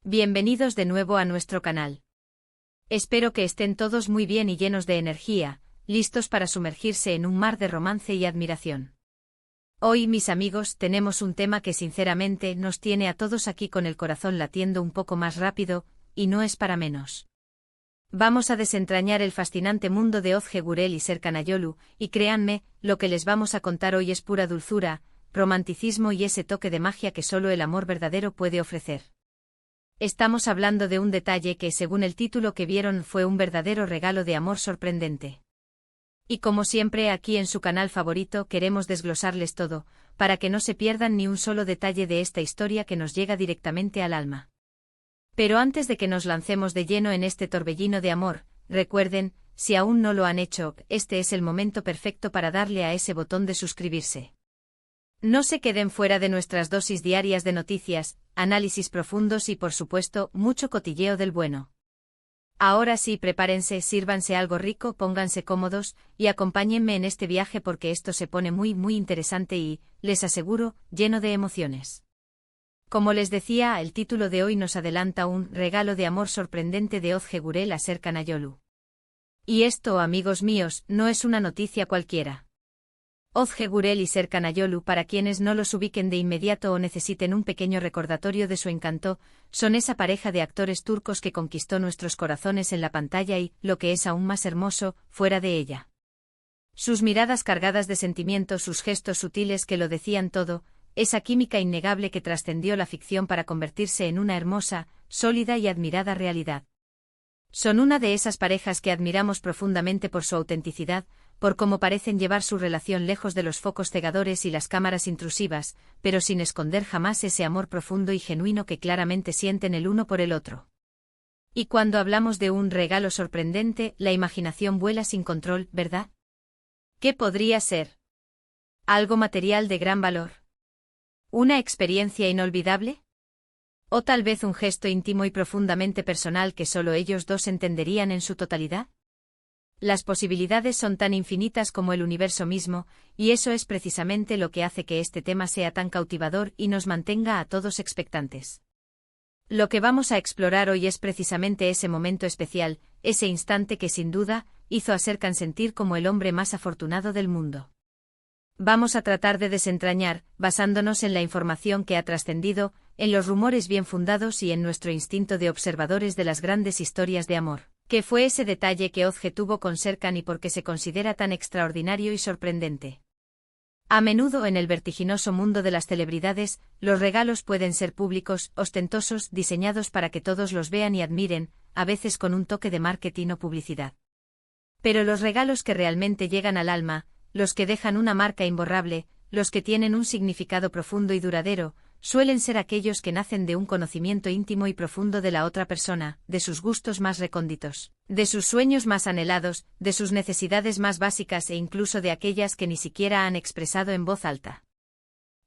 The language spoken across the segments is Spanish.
Bienvenidos de nuevo a nuestro canal. Espero que estén todos muy bien y llenos de energía, listos para sumergirse en un mar de romance y admiración. Hoy, mis amigos, tenemos un tema que sinceramente nos tiene a todos aquí con el corazón latiendo un poco más rápido, y no es para menos. Vamos a desentrañar el fascinante mundo de Ozge Gurel y Serkan Ayolu, y créanme, lo que les vamos a contar hoy es pura dulzura, romanticismo y ese toque de magia que solo el amor verdadero puede ofrecer. Estamos hablando de un detalle que, según el título que vieron, fue un verdadero regalo de amor sorprendente. Y como siempre aquí en su canal favorito queremos desglosarles todo, para que no se pierdan ni un solo detalle de esta historia que nos llega directamente al alma. Pero antes de que nos lancemos de lleno en este torbellino de amor, recuerden, si aún no lo han hecho, este es el momento perfecto para darle a ese botón de suscribirse. No se queden fuera de nuestras dosis diarias de noticias, análisis profundos y por supuesto, mucho cotilleo del bueno. Ahora sí, prepárense, sírvanse algo rico, pónganse cómodos, y acompáñenme en este viaje porque esto se pone muy interesante y, les aseguro, lleno de emociones. Como les decía, el título de hoy nos adelanta un regalo de amor sorprendente de Ozge Gurel a Serkan Ayolu. Y esto, amigos míos, no es una noticia cualquiera. Ozge Gurel y Serkan Ayolu, para quienes no los ubiquen de inmediato o necesiten un pequeño recordatorio de su encanto, son esa pareja de actores turcos que conquistó nuestros corazones en la pantalla y, lo que es aún más hermoso, fuera de ella. Sus miradas cargadas de sentimientos, sus gestos sutiles que lo decían todo, esa química innegable que trascendió la ficción para convertirse en una hermosa, sólida y admirada realidad. Son una de esas parejas que admiramos profundamente por su autenticidad, por cómo parecen llevar su relación lejos de los focos cegadores y las cámaras intrusivas, pero sin esconder jamás ese amor profundo y genuino que claramente sienten el uno por el otro. Y cuando hablamos de un regalo sorprendente, la imaginación vuela sin control, ¿verdad? ¿Qué podría ser? ¿Algo material de gran valor? ¿Una experiencia inolvidable? ¿O tal vez un gesto íntimo y profundamente personal que solo ellos dos entenderían en su totalidad? Las posibilidades son tan infinitas como el universo mismo, y eso es precisamente lo que hace que este tema sea tan cautivador y nos mantenga a todos expectantes. Lo que vamos a explorar hoy es precisamente ese momento especial, ese instante que sin duda hizo a Serkan sentir como el hombre más afortunado del mundo. Vamos a tratar de desentrañar, basándonos en la información que ha trascendido, en los rumores bien fundados y en nuestro instinto de observadores de las grandes historias de amor. ¿Qué fue ese detalle que Ozge tuvo con Serkan y por qué se considera tan extraordinario y sorprendente? A menudo en el vertiginoso mundo de las celebridades, los regalos pueden ser públicos, ostentosos, diseñados para que todos los vean y admiren, a veces con un toque de marketing o publicidad. Pero los regalos que realmente llegan al alma, los que dejan una marca imborrable, los que tienen un significado profundo y duradero, suelen ser aquellos que nacen de un conocimiento íntimo y profundo de la otra persona, de sus gustos más recónditos, de sus sueños más anhelados, de sus necesidades más básicas e incluso de aquellas que ni siquiera han expresado en voz alta.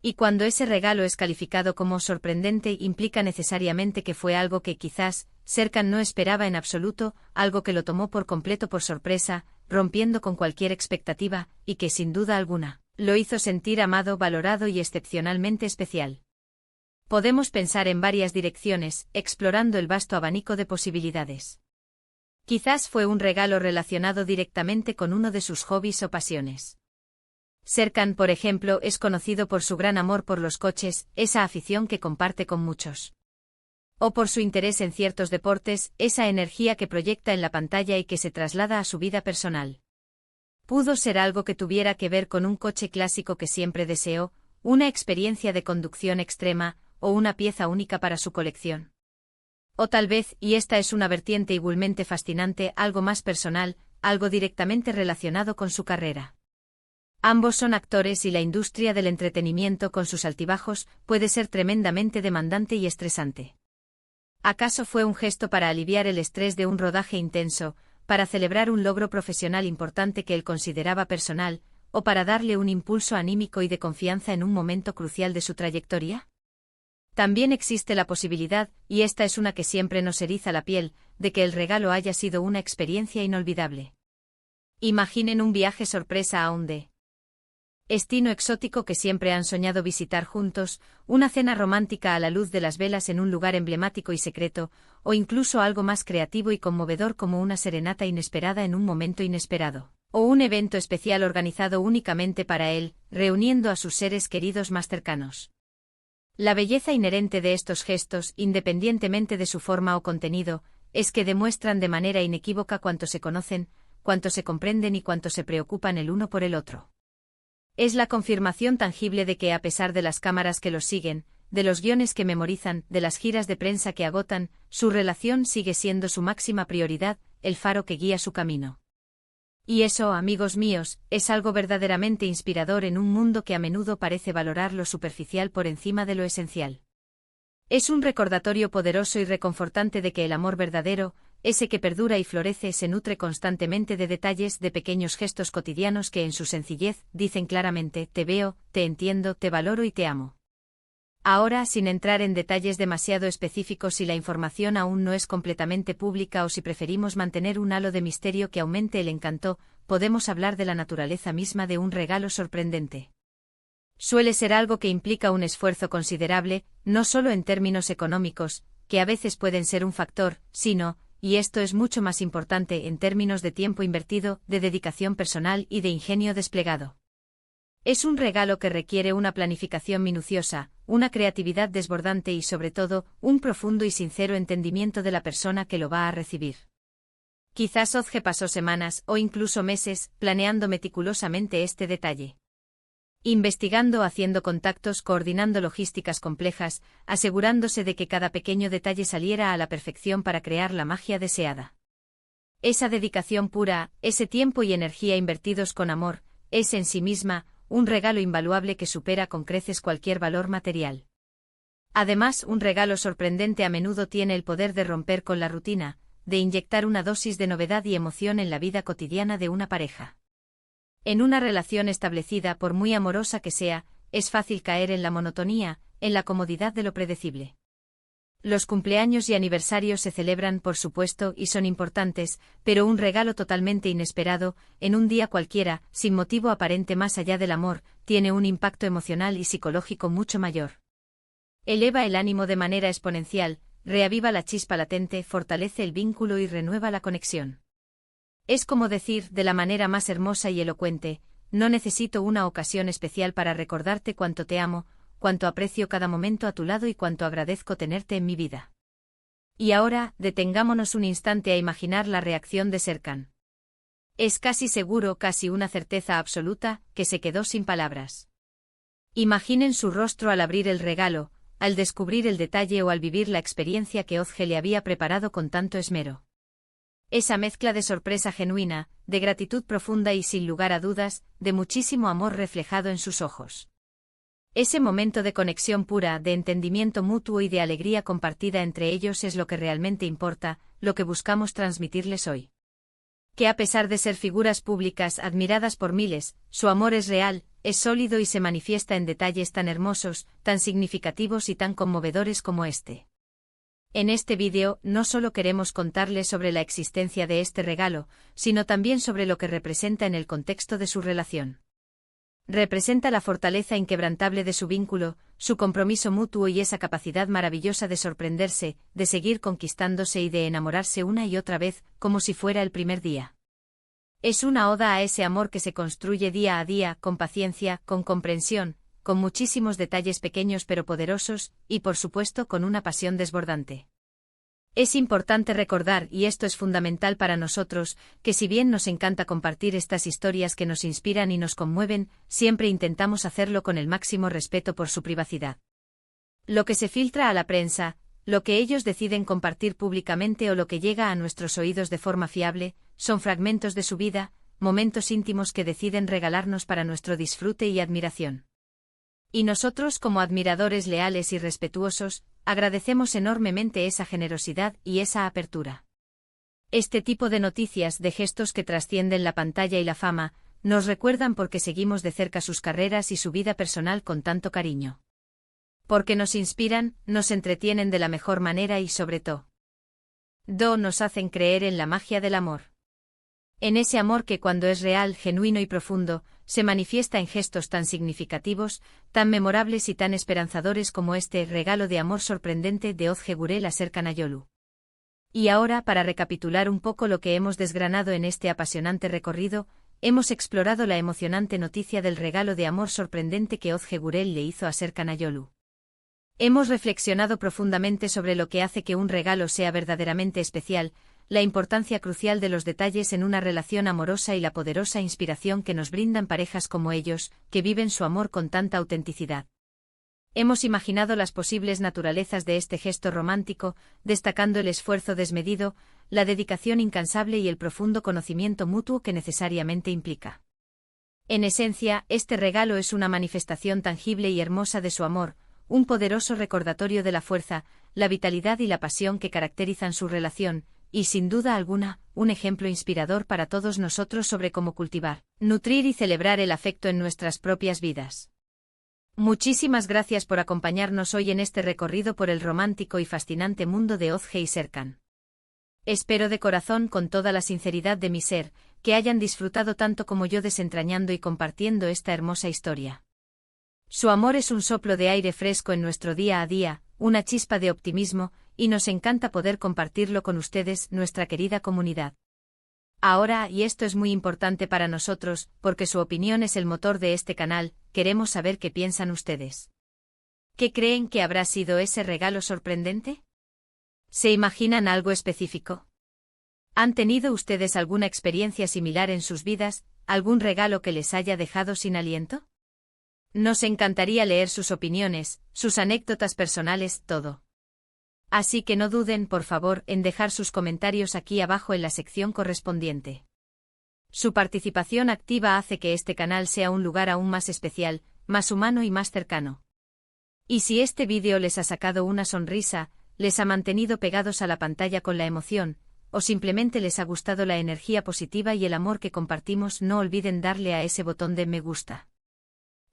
Y cuando ese regalo es calificado como sorprendente, implica necesariamente que fue algo que quizás Serkan no esperaba en absoluto, algo que lo tomó por completo por sorpresa, rompiendo con cualquier expectativa, y que sin duda alguna, lo hizo sentir amado, valorado y excepcionalmente especial. Podemos pensar en varias direcciones, explorando el vasto abanico de posibilidades. Quizás fue un regalo relacionado directamente con uno de sus hobbies o pasiones. Serkan, por ejemplo, es conocido por su gran amor por los coches, esa afición que comparte con muchos. O por su interés en ciertos deportes, esa energía que proyecta en la pantalla y que se traslada a su vida personal. Pudo ser algo que tuviera que ver con un coche clásico que siempre deseó, una experiencia de conducción extrema, o una pieza única para su colección. O tal vez, y esta es una vertiente igualmente fascinante, algo más personal, algo directamente relacionado con su carrera. Ambos son actores y la industria del entretenimiento con sus altibajos puede ser tremendamente demandante y estresante. ¿Acaso fue un gesto para aliviar el estrés de un rodaje intenso, para celebrar un logro profesional importante que él consideraba personal, o para darle un impulso anímico y de confianza en un momento crucial de su trayectoria? También existe la posibilidad, y esta es una que siempre nos eriza la piel, de que el regalo haya sido una experiencia inolvidable. Imaginen un viaje sorpresa a un Destino exótico que siempre han soñado visitar juntos, una cena romántica a la luz de las velas en un lugar emblemático y secreto, o incluso algo más creativo y conmovedor como una serenata inesperada en un momento inesperado, o un evento especial organizado únicamente para él, reuniendo a sus seres queridos más cercanos. La belleza inherente de estos gestos, independientemente de su forma o contenido, es que demuestran de manera inequívoca cuánto se conocen, cuánto se comprenden y cuánto se preocupan el uno por el otro. Es la confirmación tangible de que a pesar de las cámaras que los siguen, de los guiones que memorizan, de las giras de prensa que agotan, su relación sigue siendo su máxima prioridad, el faro que guía su camino. Y eso, amigos míos, es algo verdaderamente inspirador en un mundo que a menudo parece valorar lo superficial por encima de lo esencial. Es un recordatorio poderoso y reconfortante de que el amor verdadero, ese que perdura y florece, se nutre constantemente de detalles, de pequeños gestos cotidianos que en su sencillez dicen claramente: te veo, te entiendo, te valoro y te amo. Ahora, sin entrar en detalles demasiado específicos si la información aún no es completamente pública o si preferimos mantener un halo de misterio que aumente el encanto, podemos hablar de la naturaleza misma de un regalo sorprendente. Suele ser algo que implica un esfuerzo considerable, no solo en términos económicos, que a veces pueden ser un factor, sino, y esto es mucho más importante, en términos de tiempo invertido, de dedicación personal y de ingenio desplegado. Es un regalo que requiere una planificación minuciosa, una creatividad desbordante y sobre todo, un profundo y sincero entendimiento de la persona que lo va a recibir. Quizás Ozge pasó semanas, o incluso meses, planeando meticulosamente este detalle. Investigando, haciendo contactos, coordinando logísticas complejas, asegurándose de que cada pequeño detalle saliera a la perfección para crear la magia deseada. Esa dedicación pura, ese tiempo y energía invertidos con amor, es en sí misma un regalo invaluable que supera con creces cualquier valor material. Además, un regalo sorprendente a menudo tiene el poder de romper con la rutina, de inyectar una dosis de novedad y emoción en la vida cotidiana de una pareja. En una relación establecida, por muy amorosa que sea, es fácil caer en la monotonía, en la comodidad de lo predecible. Los cumpleaños y aniversarios se celebran, por supuesto, y son importantes, pero un regalo totalmente inesperado, en un día cualquiera, sin motivo aparente más allá del amor, tiene un impacto emocional y psicológico mucho mayor. Eleva el ánimo de manera exponencial, reaviva la chispa latente, fortalece el vínculo y renueva la conexión. Es como decir, de la manera más hermosa y elocuente: no necesito una ocasión especial para recordarte cuánto te amo, cuánto aprecio cada momento a tu lado y cuánto agradezco tenerte en mi vida. Y ahora, detengámonos un instante a imaginar la reacción de Serkan. Es casi seguro, casi una certeza absoluta, que se quedó sin palabras. Imaginen su rostro al abrir el regalo, al descubrir el detalle o al vivir la experiencia que Ozge le había preparado con tanto esmero. Esa mezcla de sorpresa genuina, de gratitud profunda y, sin lugar a dudas, de muchísimo amor reflejado en sus ojos. Ese momento de conexión pura, de entendimiento mutuo y de alegría compartida entre ellos es lo que realmente importa, lo que buscamos transmitirles hoy. Que a pesar de ser figuras públicas admiradas por miles, su amor es real, es sólido y se manifiesta en detalles tan hermosos, tan significativos y tan conmovedores como este. En este vídeo no solo queremos contarles sobre la existencia de este regalo, sino también sobre lo que representa en el contexto de su relación. Representa la fortaleza inquebrantable de su vínculo, su compromiso mutuo y esa capacidad maravillosa de sorprenderse, de seguir conquistándose y de enamorarse una y otra vez, como si fuera el primer día. Es una oda a ese amor que se construye día a día, con paciencia, con comprensión, con muchísimos detalles pequeños pero poderosos, y por supuesto con una pasión desbordante. Es importante recordar, y esto es fundamental para nosotros, que si bien nos encanta compartir estas historias que nos inspiran y nos conmueven, siempre intentamos hacerlo con el máximo respeto por su privacidad. Lo que se filtra a la prensa, lo que ellos deciden compartir públicamente o lo que llega a nuestros oídos de forma fiable, son fragmentos de su vida, momentos íntimos que deciden regalarnos para nuestro disfrute y admiración. Y nosotros, como admiradores leales y respetuosos, agradecemos enormemente esa generosidad y esa apertura. Este tipo de noticias, de gestos que trascienden la pantalla y la fama, nos recuerdan por qué seguimos de cerca sus carreras y su vida personal con tanto cariño. Porque nos inspiran, nos entretienen de la mejor manera y sobre todo, nos hacen creer en la magia del amor. En ese amor que, cuando es real, genuino y profundo, se manifiesta en gestos tan significativos, tan memorables y tan esperanzadores como este regalo de amor sorprendente de Ozge Gurel a Serkan Ayolu. Y ahora, para recapitular un poco lo que hemos desgranado en este apasionante recorrido, hemos explorado la emocionante noticia del regalo de amor sorprendente que Ozge Gurel le hizo a Serkan Ayolu. Hemos reflexionado profundamente sobre lo que hace que un regalo sea verdaderamente especial, la importancia crucial de los detalles en una relación amorosa y la poderosa inspiración que nos brindan parejas como ellos, que viven su amor con tanta autenticidad. Hemos imaginado las posibles naturalezas de este gesto romántico, destacando el esfuerzo desmedido, la dedicación incansable y el profundo conocimiento mutuo que necesariamente implica. En esencia, este regalo es una manifestación tangible y hermosa de su amor, un poderoso recordatorio de la fuerza, la vitalidad y la pasión que caracterizan su relación, y sin duda alguna, un ejemplo inspirador para todos nosotros sobre cómo cultivar, nutrir y celebrar el afecto en nuestras propias vidas. Muchísimas gracias por acompañarnos hoy en este recorrido por el romántico y fascinante mundo de Ozge y Serkan. Espero de corazón, con toda la sinceridad de mi ser, que hayan disfrutado tanto como yo desentrañando y compartiendo esta hermosa historia. Su amor es un soplo de aire fresco en nuestro día a día, una chispa de optimismo, y nos encanta poder compartirlo con ustedes, nuestra querida comunidad. Ahora, y esto es muy importante para nosotros, porque su opinión es el motor de este canal, queremos saber qué piensan ustedes. ¿Qué creen que habrá sido ese regalo sorprendente? ¿Se imaginan algo específico? ¿Han tenido ustedes alguna experiencia similar en sus vidas, algún regalo que les haya dejado sin aliento? Nos encantaría leer sus opiniones, sus anécdotas personales, todo. Así que no duden, por favor, en dejar sus comentarios aquí abajo en la sección correspondiente. Su participación activa hace que este canal sea un lugar aún más especial, más humano y más cercano. Y si este vídeo les ha sacado una sonrisa, les ha mantenido pegados a la pantalla con la emoción, o simplemente les ha gustado la energía positiva y el amor que compartimos, no olviden darle a ese botón de me gusta.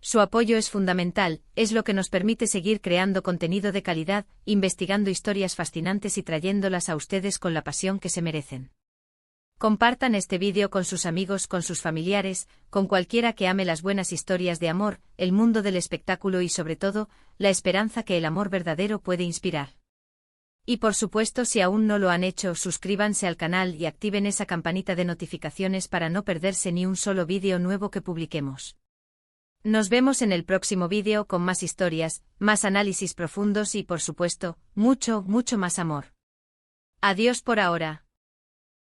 Su apoyo es fundamental, es lo que nos permite seguir creando contenido de calidad, investigando historias fascinantes y trayéndolas a ustedes con la pasión que se merecen. Compartan este vídeo con sus amigos, con sus familiares, con cualquiera que ame las buenas historias de amor, el mundo del espectáculo y sobre todo, la esperanza que el amor verdadero puede inspirar. Y por supuesto, si aún no lo han hecho, suscríbanse al canal y activen esa campanita de notificaciones para no perderse ni un solo vídeo nuevo que publiquemos. Nos vemos en el próximo vídeo con más historias, más análisis profundos y, por supuesto, mucho, mucho más amor. Adiós por ahora.